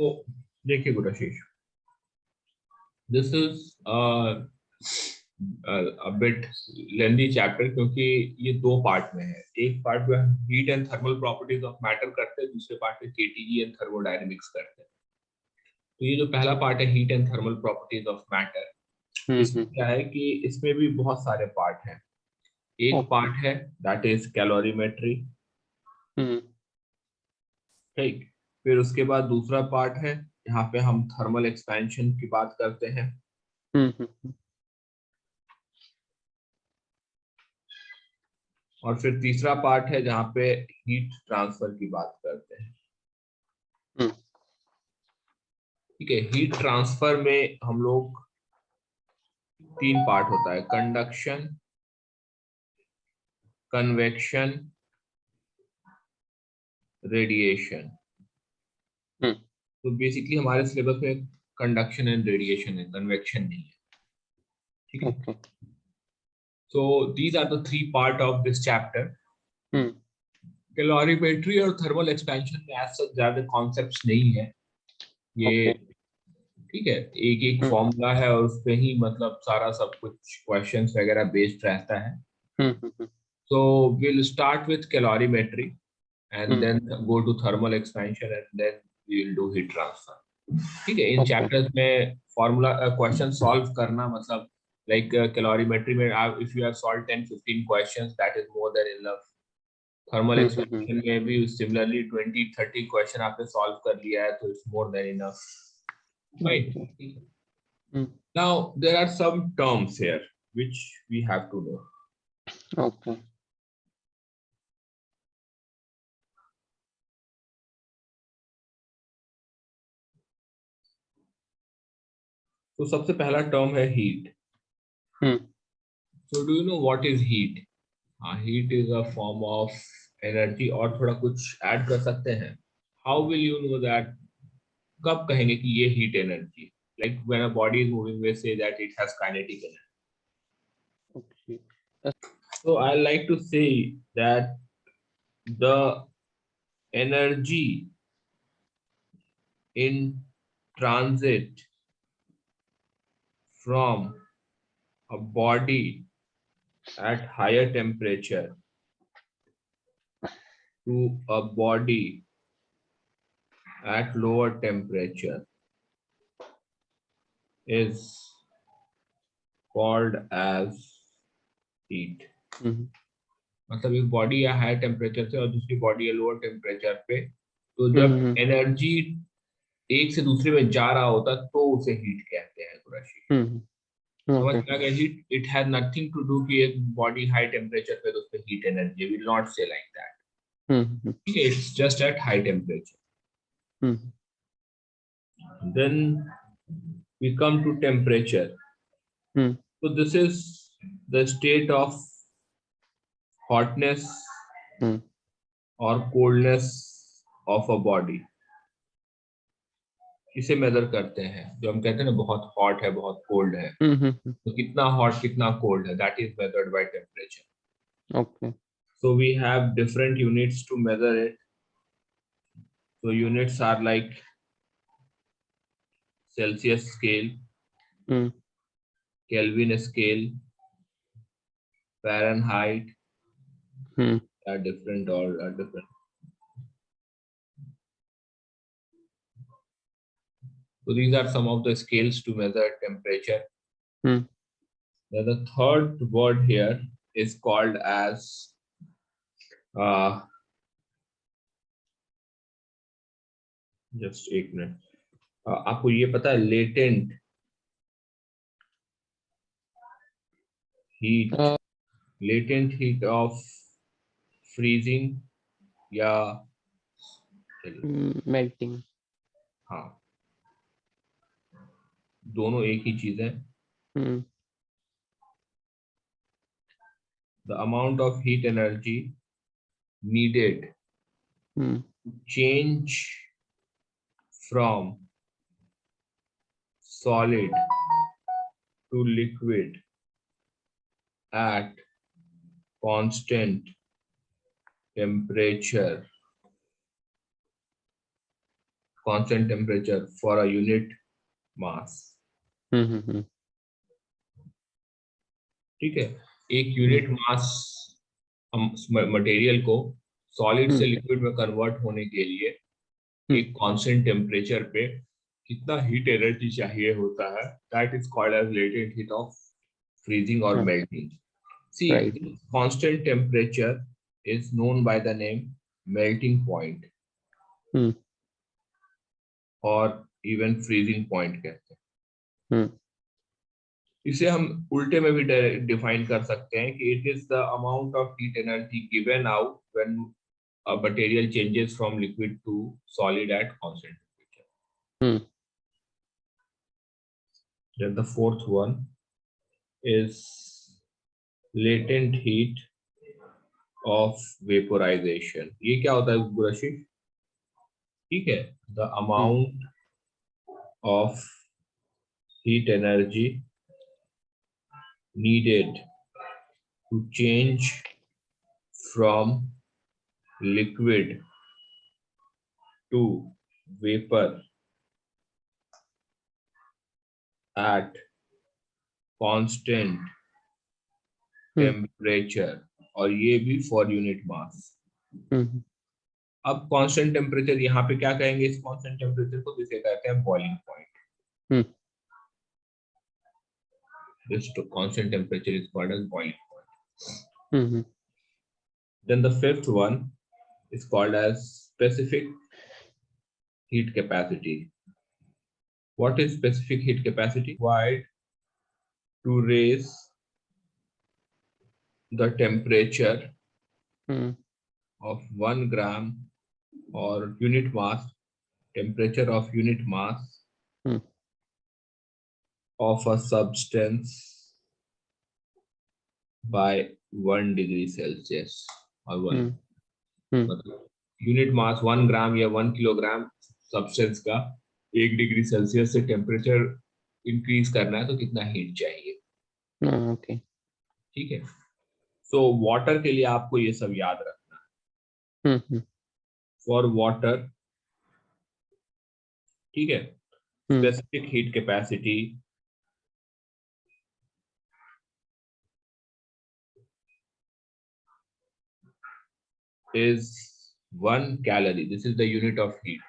तो देखिए good Ashish, this is bit lengthy chapter क्योंकि ये दो पार्ट में है। एक पार्ट में heat and thermal properties of matter करते हैं, दूसरे पार्ट में केटीई एंड थर्मोडायनेमिक्स करते हैं। तो ये जो पहला पार्ट है heat and thermal properties of matter, इसमें क्या है कि इसमें भी बहुत सारे पार्ट हैं। एक पार्ट है दैट इज कैलोरीमेट्री, ठीक। फिर उसके बाद दूसरा पार्ट है यहाँ पे हम थर्मल एक्सपेंशन की बात करते हैं। और फिर तीसरा पार्ट है जहाँ पे हीट ट्रांसफर की बात करते हैं। ठीक है, हीट ट्रांसफर में हम लोग तीन पार्ट होता है, कंडक्शन, कन्वेक्शन, रेडिएशन। तो बेसिकली हमारे सिलेबस में कंडक्शन एंड रेडिएशन है, कन्वेक्शन नहीं है। ठीक है, so these are the three part of this chapter. Calorimetry और थर्मल एक्सपेंशन में ऐसा ज्यादा कॉन्सेप्ट्स नहीं है ये। ठीक है, एक एक फॉर्मूला है और उस पे ही मतलब सारा सब कुछ क्वेश्चंस वगैरह बेस्ड रहता है। So we'll start with calorimetry and then go to thermal expansion and then we will do heat transfer. ठीक है, इन चैप्टर्स में फॉर्मूला क्वेश्चन सॉल्व करना मतलब लाइक कैलोरीमेट्री में if you have solved 10-15 questions that is more than enough. Thermal expansion में भी similarly 20-30 question आपने solve कर लिया है तो it's more than enough, right. Now there are some terms here which we have to know. Okay. तो सबसे पहला टर्म है heat. So do you know what is heat? Heat is a form of energy. और थोड़ा कुछ add कर सकते हैं, how will you know that? कब कहेंगे कि ये heat energy? Like when a body is moving we say that it has kinetic energy. Okay. So I like to say that the energy in transit from a body at higher temperature to a body at lower temperature is called as heat. मतलब एक body या high temperature से और दूसरी body या lower temperature पे, तो जब एनर्जी एक से दूसरे में जा रहा होता तो उसे हीट कहते हैं। कुराशी समझ में आ गया? Heat it has nothing to do कि एक बॉडी हाई टेम्परेचर पे तो उस पे heat energy, will not say like that. ठीक है, it's just at high temperature. Then we come to temperature. so this is the state of hotness or coldness of a body. इसे major करते हैं, जो हम कहते हैं ना बहुत हॉट है बहुत कोल्ड है, तो कितना हॉट कितना कोल्ड है, that is measured by temperature. Okay. So we have different units to measure it. So units are like Celsius scale, Kelvin scale, Fahrenheit, are different or are different. So these are some of the scales to measure temperature. Then the third word here is called as just एक minute, आपको ये पता है latent heat, latent heat of freezing या Melting. हाँ, दोनों एक ही चीज है। The amount of heat energy needed to change from solid to liquid at constant temperature constant temperature for a unit mass. ठीक है, एक यूनिट मास मटेरियल को सॉलिड से लिक्विड में कन्वर्ट होने के लिए एक कांस्टेंट टेम्परेचर पे कितना हीट एनर्जी चाहिए होता है, that is called as latent heat of freezing or melting. See, this constant temperature is known by the name melting point or even freezing point कहते हैं. इसे हम उल्टे में भी डिफाइन कर सकते हैं कि it is the amount of heat energy given out when a material changes from liquid to solid at constant temperature. Then the fourth one is latent heat of vaporization. ये क्या होता है गुरशी? ठीक है, the amount of heat energy needed to change from liquid to vapor at constant temperature, और ये भी for unit mass. अब constant temperature यहाँ पे क्या कहेंगे इस constant temperature को, जिसे कहते हैं boiling point. This constant temperature is called as boiling point. Then the fifth one is called as specific heat capacity. What is specific heat capacity? Required to raise the temperature of 1 gram or unit mass, temperature of unit mass of a substance by 1 degree Celsius or 1. Unit mass 1 ग्राम या 1 kilogram substance का 1 degree Celsius से temperature increase करना है तो कितना heat चाहिए. Okay, ठीक है. सो वाटर के लिए आपको ये सब याद रखना है. फॉर वाटर, ठीक है, specific heat capacity is 1 calorie. This is the unit of heat.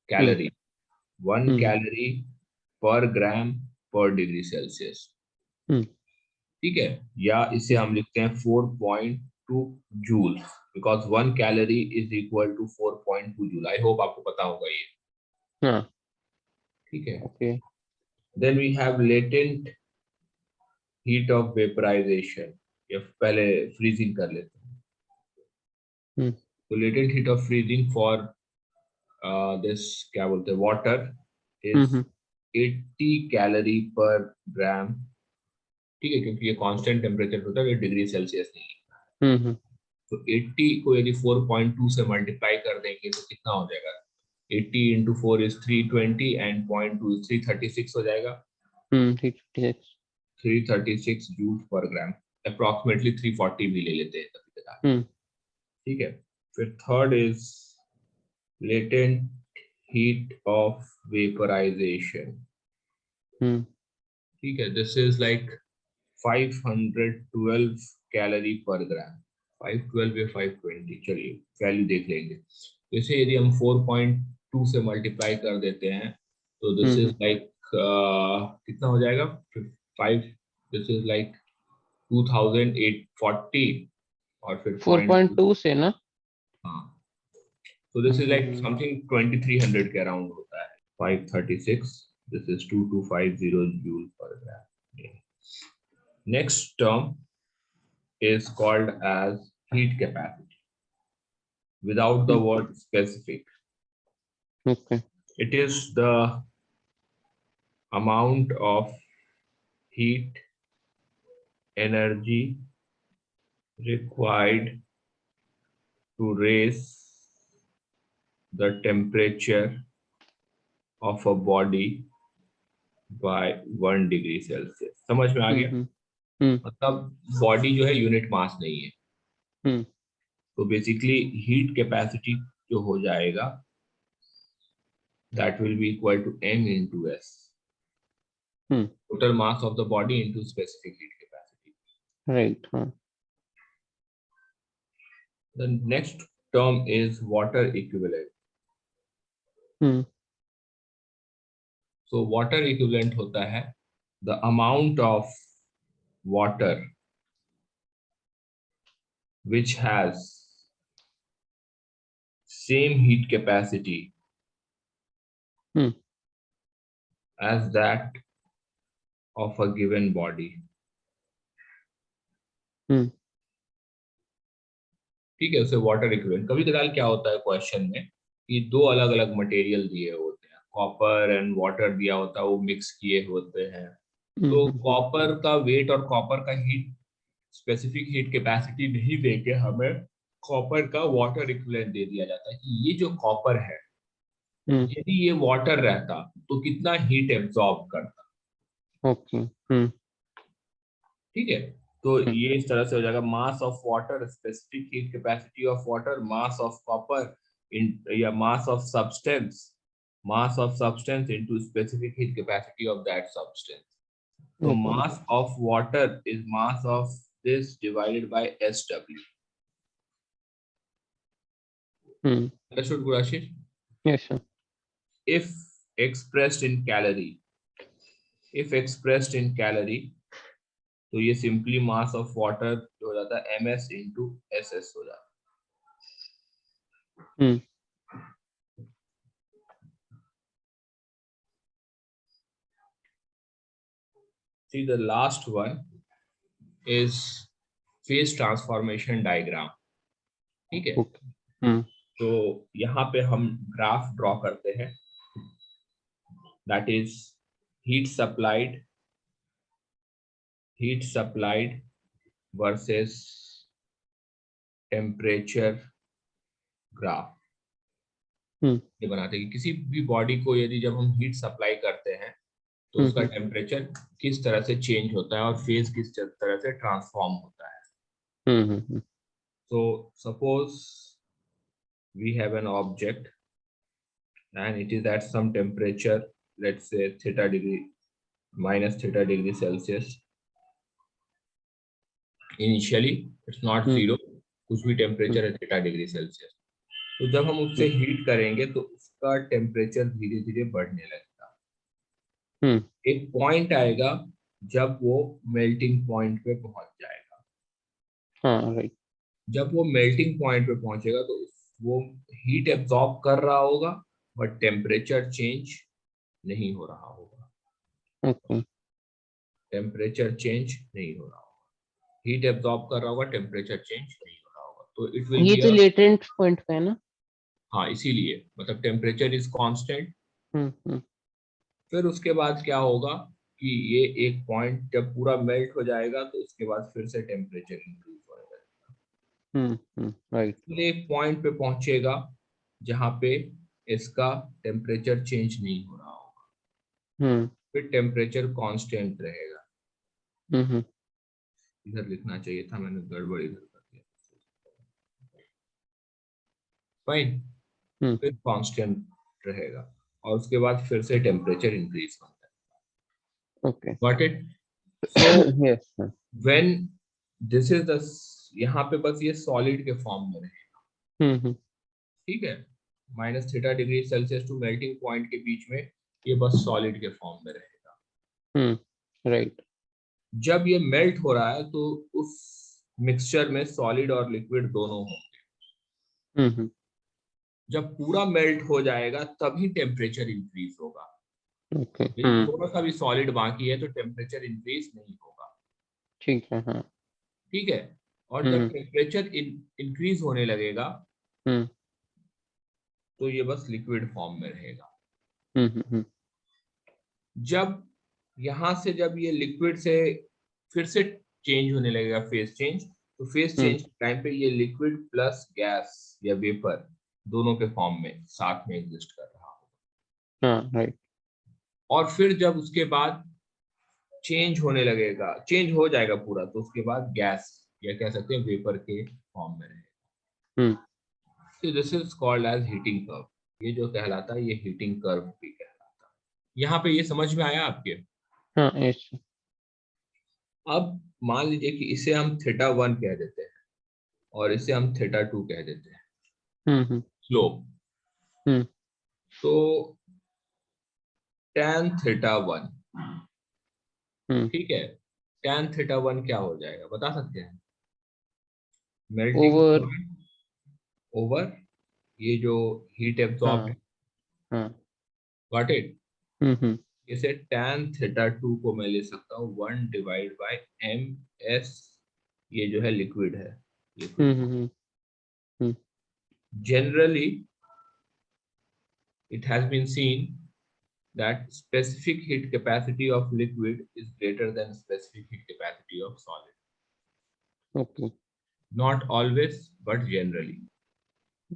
Calorie. 1 calorie per gram per degree Celsius. ठीक है, या इसे हम लिखते हैं 4.2 joule, because 1 calorie is equal to 4.2 joule. I hope आपको पता होगा ये. ठीक है. Okay. Then we have latent heat of vaporization. ये पहले freezing कर लेते हैं. So latent heat of freezing for this क्या बोलते हैं water is 80 calorie per gram. ठीक है, क्योंकि ये कांस्टेंट टेम्परेचर होता है, ये डिग्री सेल्सियस नहीं है. तो 80 को यदि 4.2 से मल्टीप्लाई कर देंगे तो कितना हो जाएगा? 80 into 4 is 320 and 0.2 is 336 हो जाएगा. 336 जूल पर ग्राम, अप्रोक्सीमेटली 340 भी ले लेते हैं कभी कभार. ठीक है. फिर third is latent heat of vaporization. ठीक है, this is like 512 calorie per gram. 512 या 520, चलिए वैल्यू देख लेंगे. जैसे यदि हम 4.2 से मल्टीप्लाई कर देते हैं तो दिस इज लाइक कितना हो जाएगा? 5. दिस इज लाइक 2840 और फिर 4.2 से ना. हाँ, so this is like something 2300 के अराउंड होता है. 536. This is 2250 joule per gram. Next term is called as heat capacity without the word specific. Okay. It is the amount of heat energy required to raise the temperature of a body by 1 degree Celsius. समझ में आ गया? मतलब body जो है unit mass नहीं है. तो बेसिकली हीट कैपेसिटी जो हो जाएगा that will be equal to m into s, total mass of the body into specific heat capacity. Right. The next term is water equivalent. So water equivalent होता है the amount of water which has same heat capacity as that of a given body. ठीक है, उसे water equivalent. कभी कदार क्या होता है क्वेश्चन में कि दो अलग अलग मटेरियल दिए होते हैं, कॉपर एंड वाटर दिया होता है, वो मिक्स किए होते हैं. तो कॉपर का वेट और कॉपर का हीट स्पेसिफिक हीट कैपेसिटी नहीं देके हमें कॉपर का वाटर इक्विवेलेंट दे दिया जाता है कि ये जो कॉपर है यदि ये वाटर रहता तो कितना हीट एब्जॉर्ब करता. ओके. ठीक है, तो ये इस तरह से हो जाएगा mass of water specific heat capacity of water mass of copper in या mass of substance into specific heat capacity of that substance. So mass of water is mass of this divided by SW. Understood, Gurashish? Yes, sir. If expressed in calorie, तो ये simply mass of water हो जाता है MS into SS हो जाता है. See, the last one is phase transformation diagram. ठीक है, तो यहाँ पे हम ग्राफ ड्रॉ करते हैं. That is heat supplied versus temperature graph. ये बनाते हैं कि किसी भी बॉडी को यदि जब हम हीट सप्लाई करते हैं तो उसका टेम्परेचर किस तरह से चेंज होता है और फेज किस तरह से ट्रांसफॉर्म होता है. So suppose we have an object and it is at some temperature, let's say minus theta degree Celsius. Initially it's not zero, कुछ भी टेम्परेचर है थीटा डिग्री सेल्सियस. तो जब हम उससे हीट करेंगे तो उसका टेम्परेचर धीरे धीरे बढ़ने लगेगा. एक पॉइंट आएगा जब वो मेल्टिंग पॉइंट पे पहुंच जाएगा. राइट. जब वो मेल्टिंग पॉइंट पे पहुंचेगा तो वो हीट एब्जॉर्ब कर रहा होगा बट टेम्परेचर चेंज नहीं हो रहा होगा. टेम्परेचर चेंज नहीं हो रहा होगा, हीट एब्जॉर्ब कर रहा होगा, टेम्परेचर चेंज नहीं हो रहा होगा. तो इट विल ये बी तो लेटेंट पॉइंट पे है ना. हाँ, इसीलिए मतलब टेम्परेचर इज कांस्टेंट. फिर उसके बाद क्या होगा कि ये एक पॉइंट जब पूरा मेल्ट हो जाएगा तो उसके बाद फिर से टेम्परेचर इंक्रीज होने लगेगा. राइट. एक पॉइंट पे पहुंचेगा जहां पे इसका टेम्परेचर चेंज नहीं हो रहा होगा. फिर टेम्परेचर कांस्टेंट रहेगा. इधर लिखना चाहिए था, मैंने गड़बड़ इधर कर दिया. फाइन. फिर कांस्टेंट रहेगा और उसके बाद फिर से टेम्परेचर इंक्रीज होता है. Okay. Got it? So yes sir. When this is the, यहाँ पे बस ये सॉलिड के फॉर्म में रहेगा. ठीक है, minus theta degree Celsius to melting point के बीच में ये बस सॉलिड के फॉर्म में रहेगा. राइट. जब ये मेल्ट हो रहा है तो उस मिक्सचर में सॉलिड और लिक्विड दोनों होंगे. जब पूरा मेल्ट हो जाएगा तभी टेम्परेचर इंक्रीज होगा. थोड़ा सा भी सॉलिड बाकी है तो टेम्परेचर इंक्रीज नहीं होगा. ठीक है. हाँ. ठीक है, और जब टेम्परेचर इंक्रीज होने लगेगा तो ये बस लिक्विड फॉर्म में रहेगा. जब यहां से जब ये लिक्विड से फिर से चेंज होने लगेगा, फेज चेंज, तो फेज चेंज टाइम पे ये लिक्विड प्लस गैस या वेपर दोनों के फॉर्म में साथ में एग्जिस्ट कर रहा होगा. राइट. और फिर जब उसके बाद चेंज होने लगेगा, चेंज हो जाएगा पूरा, तो उसके बाद गैस या कह सकते हैं वेपर के फॉर्म में रहेगा. So this is called as heating curve. ये जो कहलाता है ये हीटिंग कर्व भी कहलाता है। यहाँ पे ये समझ में आया आपके? हाँ यस। अब मान लीजिए कि इसे हम θ1 कह देते हैं और इसे हम θ2 कह देते हैं, हम्म। स्लोप। हम्म। तो tan θ1, हम्म। ठीक है, tan θ1 क्या हो जाएगा बता सकते हैं? Melting over. पॉइंट ओवर ये जो हीट एब्जॉर्ब है, हाँ हाँ। Got it. हम्म। इसे tan θ2 को मैं ले सकता हूँ 1 डिवाइड बाय एम एस, ये जो है लिक्विड है, liquid. Hmm. Hmm. Hmm. Generally it has been seen that specific heat capacity of liquid is greater than specific heat capacity of solid. Okay. Not always, but generally,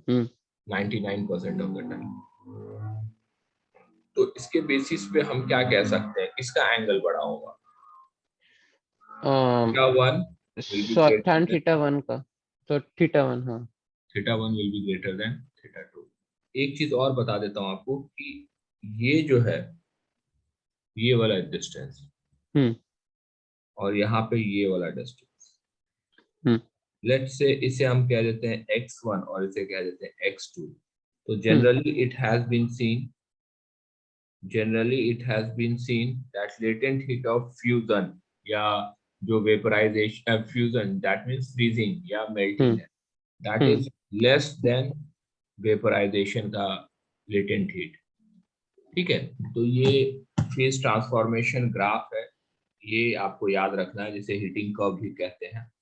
hmm. 99% of the time. तो इसके basis पे हम क्या कह सकते हैं, किसका angle बड़ा होगा? θ1 will be greater tan than θ1 का, तो θ1 हाँ। θ1 will be greater than θ2. एक चीज और बता देता हूँ आपको कि ये जो है ये वाला डिस्टेंस हम्म। और यहाँ पे ये वाला डिस्टेंस, हम्म। लेट्स से इसे हम कह देते हैं x1 और इसे कह देते हैं x2. तो हम्म। generally it has been seen that latent heat of fusion या जो vaporization fusion, that means freezing या melting हम्म। है, that hmm. is less than vaporization का latent heat. ठीक है, तो ये फेज ट्रांसफॉर्मेशन ग्राफ है, ये आपको याद रखना है, जिसे हीटिंग कर्व भी कहते हैं.